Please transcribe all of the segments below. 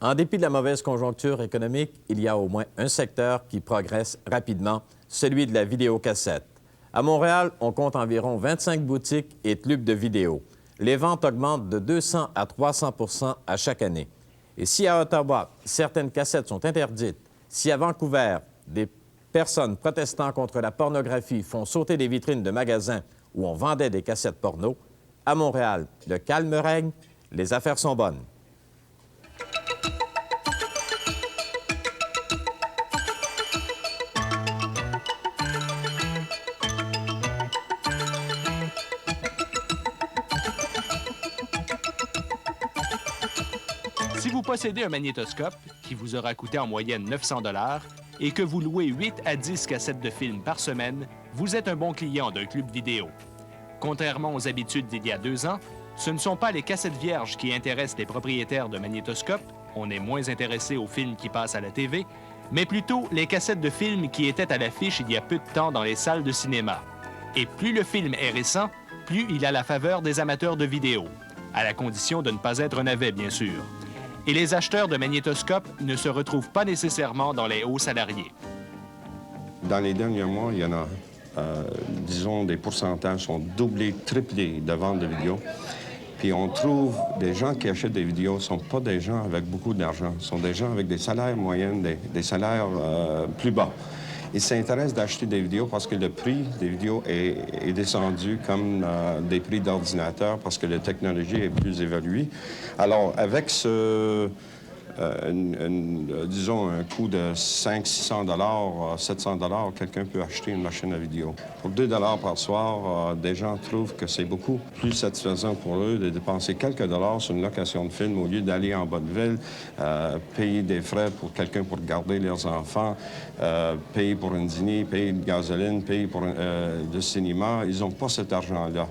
En dépit de la mauvaise conjoncture économique, il y a au moins un secteur qui progresse rapidement, celui de la vidéocassette. À Montréal, on compte environ 25 boutiques et clubs de vidéo. Les ventes augmentent de 200 à 300 % à chaque année. Et si à Ottawa, certaines cassettes sont interdites, si à Vancouver, des personnes protestant contre la pornographie font sauter des vitrines de magasins où on vendait des cassettes porno, à Montréal, le calme règne, les affaires sont bonnes. Si vous possédez un magnétoscope, qui vous aura coûté en moyenne 900 $ et que vous louez 8 à 10 cassettes de films par semaine, vous êtes un bon client d'un club vidéo. Contrairement aux habitudes d'il y a 2 ans, ce ne sont pas les cassettes vierges qui intéressent les propriétaires de magnétoscopes, on est moins intéressé aux films qui passent à la TV, mais plutôt les cassettes de films qui étaient à l'affiche il y a peu de temps dans les salles de cinéma. Et plus le film est récent, plus il a la faveur des amateurs de vidéo, à la condition de ne pas être un navet, bien sûr. Et les acheteurs de magnétoscopes ne se retrouvent pas nécessairement dans les hauts salariés. Dans les derniers mois, il y en a, disons, des pourcentages sont doublés, triplés de ventes de vidéos. Puis on trouve des gens qui achètent des vidéos ne sont pas des gens avec beaucoup d'argent, ce sont des gens avec des salaires moyens, des salaires plus bas. Ils s'intéressent d'acheter des vidéos parce que le prix des vidéos est descendu comme des prix d'ordinateur parce que la technologie est plus évoluée. Alors, avec disons, un coût de 500-600 $, 700 $, quelqu'un peut acheter une machine à vidéo. Pour 2 $ par soir, des gens trouvent que c'est beaucoup plus satisfaisant pour eux de dépenser quelques dollars sur une location de film au lieu d'aller en bonne ville, payer des frais pour quelqu'un pour garder leurs enfants, payer pour un dîner, payer de gasoline, payer pour le cinéma. Ils n'ont pas cet argent-là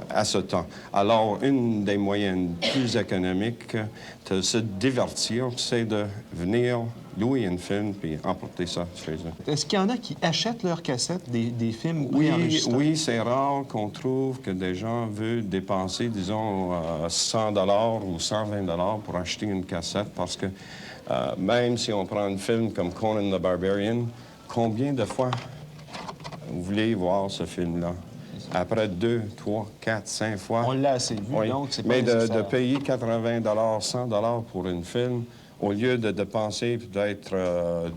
à ce temps. Alors, une des moyens plus économiques de se divertir, c'est de venir louer un film puis emporter ça chez eux. Est-ce qu'il y en a qui achètent leurs cassettes des films préenregistrés? Oui, c'est rare qu'on trouve que des gens veulent dépenser, disons, 100 $ ou 120 $ pour acheter une cassette parce que même si on prend un film comme Conan the Barbarian, combien de fois vous voulez voir ce film-là? Après 2, 3, 4, 5 fois. On l'a assez vu, oui. Donc c'est pas mais nécessaire. de payer 80 $, 100 $ pour un film, au lieu de dépenser peut-être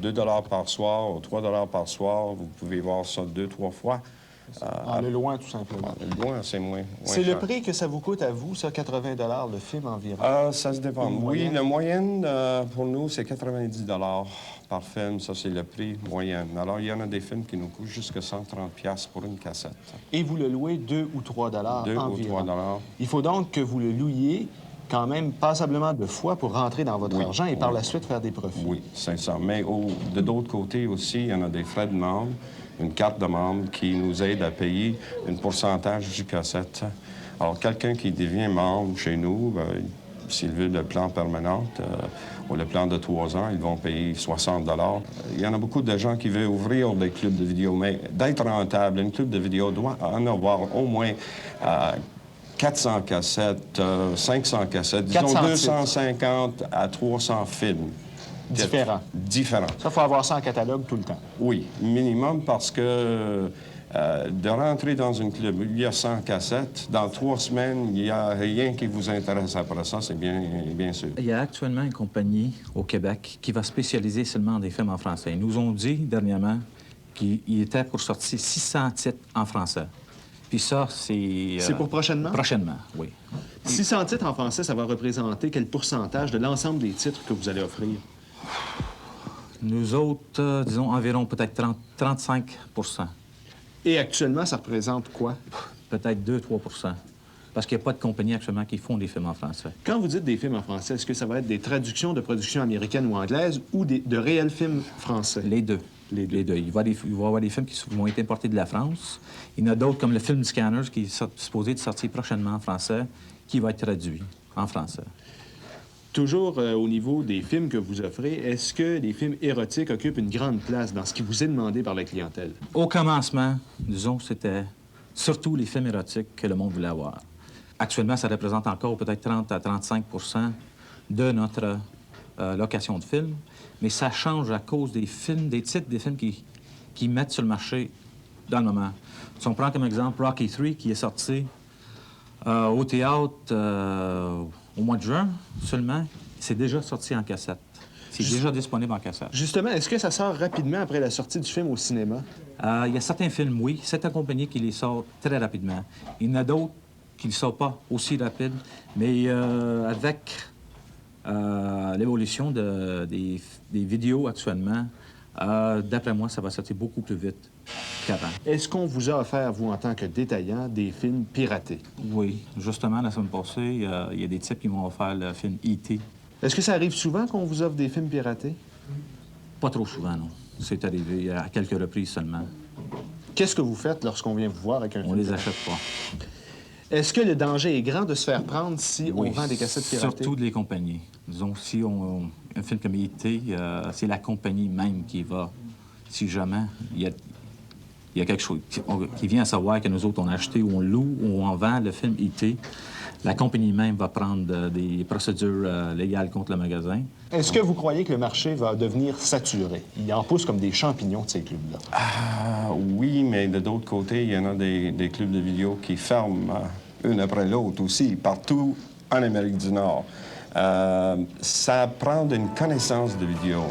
2 $ par soir ou 3 $ par soir, vous pouvez voir ça 2, 3 fois. Le loin, tout simplement. Le loin, c'est moins C'est cher. le prix que ça vous coûte à vous, ça, 80 $ le film environ? Ça se dépend. Oui, la moyenne pour nous, c'est 90 $ par film. Ça, c'est le prix moyen. Alors, il y en a des films qui nous coûtent jusqu'à 130 $ pour une cassette. Et vous le louez 2 ou 3 $ 2 environ. ou 3 $. Il faut donc que vous le louiez quand même passablement de fois pour rentrer dans votre argent et par la suite faire des profits. Oui, c'est ça. Mais de l'autre côté aussi, il y en a des frais de membre, une carte de membre qui nous aide à payer un pourcentage du cassette. Alors, quelqu'un qui devient membre chez nous, s'il veut le plan permanent ou le plan de 3 ans, ils vont payer 60 $. Il y en a beaucoup de gens qui veulent ouvrir des clubs de vidéo, mais d'être rentable, un club de vidéo doit en avoir au moins 400 cassettes, 500 cassettes, disons 250 à 300 films. Différents. Différents. Ça, il faut avoir ça en catalogue tout le temps. Oui, minimum, parce que de rentrer dans un club, il y a 100 cassettes, dans 3 semaines, il n'y a rien qui vous intéresse après ça, c'est bien sûr. Il y a actuellement une compagnie au Québec qui va spécialiser seulement dans des films en français. Ils nous ont dit dernièrement qu'il était pour sortir 600 titres en français. Puis ça, c'est... C'est pour prochainement? Prochainement, oui. 600 titres en français, ça va représenter quel pourcentage de l'ensemble des titres que vous allez offrir? Nous autres, disons environ peut-être 35 %. Et actuellement, ça représente quoi? Peut-être 2-3 % parce qu'il n'y a pas de compagnie actuellement qui font des films en français. Quand vous dites des films en français, est-ce que ça va être des traductions de productions américaines ou anglaises ou de réels films français? Les deux. Les deux. Il va y avoir des films qui vont être importés de la France. Il y en a d'autres, comme le film Scanners, qui est supposé de sortir prochainement en français, qui va être traduit en français. Toujours au niveau des films que vous offrez, est-ce que les films érotiques occupent une grande place dans ce qui vous est demandé par la clientèle? Au commencement, disons, c'était surtout les films érotiques que le monde voulait avoir. Actuellement, ça représente encore peut-être 30 à 35 % de notre location de films, mais ça change à cause des films, des titres des films qui mettent sur le marché dans le moment. Si on prend comme exemple Rocky III, qui est sorti au théâtre au mois de juin seulement, c'est déjà sorti en cassette. C'est déjà disponible en cassette. Justement, est-ce que ça sort rapidement après la sortie du film au cinéma? Il y a certains films, oui. Certaines compagnies qui les sortent très rapidement. Il y en a d'autres qui ne sortent pas aussi rapide, mais avec l'évolution des vidéos actuellement, d'après moi, ça va sortir beaucoup plus vite qu'avant. Est-ce qu'on vous a offert, vous, en tant que détaillant, des films piratés? Oui. Justement, la semaine passée, il y a des types qui m'ont offert le film E.T. Est-ce que ça arrive souvent qu'on vous offre des films piratés? Pas trop souvent, non. C'est arrivé à quelques reprises seulement. Qu'est-ce que vous faites lorsqu'on vient vous voir avec un On film les piraté? achète pas. Est-ce que le danger est grand de se faire prendre si on vend des cassettes piratées? Surtout les compagnies. Disons, si un film comme E.T., c'est la compagnie même qui va, si jamais il y a quelque chose qui vient à savoir que nous autres, on a acheté ou on loue ou on vend le film E.T., la compagnie même va prendre des procédures légales contre le magasin. Est-ce que vous croyez que le marché va devenir saturé? Il en pousse comme des champignons de ces clubs-là. Oui, mais de d'autre côté, il y en a des clubs de vidéo qui ferment une après l'autre aussi, partout en Amérique du Nord. Ça prend une connaissance de vidéo.